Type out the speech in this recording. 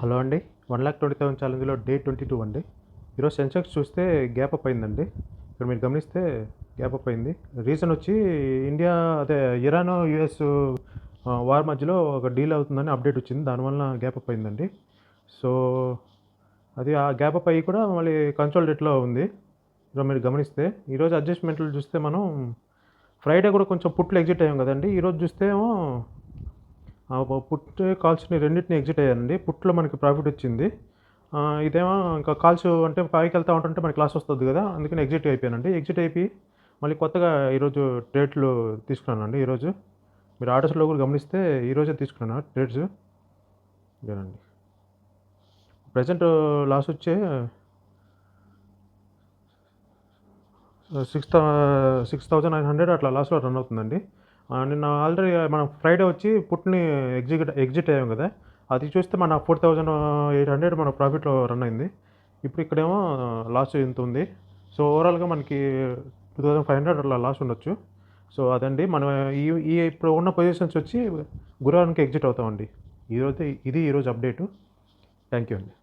Hello అండి. 1,20,000 ఛాలెంజ్‌లో day 22 అండి. ఈరోజు సెన్సెక్స్ చూస్తే గ్యాప్ అప్ అయిందండి. ఇక్కడ మీరు గమనిస్తే గ్యాప్ అప్ అయింది. రీజన్ వచ్చి ఇండియా అదే ఇరాను, యూఎస్ వార్ మధ్యలో ఒక డీల్ అవుతుందని అప్డేట్ వచ్చింది. దానివలన గ్యాప్ అప్ అయిందండి. సో, అది ఆ గ్యాప్ అప్ అయ్యి కూడా మళ్ళీ కన్సాలిడేట్‌లో ఉంది. ఇక మీరు గమనిస్తే ఈరోజు అడ్జస్ట్‌మెంట్లు చూస్తే మనం ఫ్రైడే కూడా కొంచెం పుట్లు ఎగ్జిట్ అయ్యాం కదండీ! ఈరోజు చూస్తే ఏమో పుట్, కాల్స్‌ని రెండిటిని ఎగ్జిట్ అయ్యానండి. పుట్‌లో మనకి ప్రాఫిట్ వచ్చింది. ఇదేమో ఇంకా కాల్స్ అంటే పైకెళ్తా ఉంటుంటే మనకి లాస్ వస్తది గదా! అందుకని ఎగ్జిట్ అయిపోయానండి. ఎగ్జిట్ అయిపోయి మళ్ళీ కొత్తగా ఈరోజు ట్రేడ్‌లు తీసుకున్నానండి ఈరోజు. మీరు ఆర్డర్స్‌లో కూడా గమనిస్తే ఈరోజే తీసుకున్నాను ట్రేడ్స్. ఇదేనండి. ప్రెజెంట్ లాస్ వచ్చే సిక్స్ థౌ 6,900 అట్లా లాస్‌లో రన్ అవుతుందండి. నిన్న ఆల్రెడీ మనం ఫ్రైడే వచ్చి పుట్‌ని ఎగ్జిట్ అయ్యాం గదా! అది చూస్తే మన 4,800 మన ప్రాఫిట్‌లో రన్ అయింది. ఇప్పుడు ఇక్కడేమో లాస్ ఇంతుంది. సో, ఓవరాల్‌గా మనకి 2,500 అట్లా లాస్ ఉండొచ్చు. సో, అదండి మనం ఈ ఈ ఇప్పుడు ఉన్న పొజిషన్స్ వచ్చి గురువారానికి ఎగ్జిట్ అవుతామండి. ఈరోజు అప్డేటు. థాంక్ యూ అండి.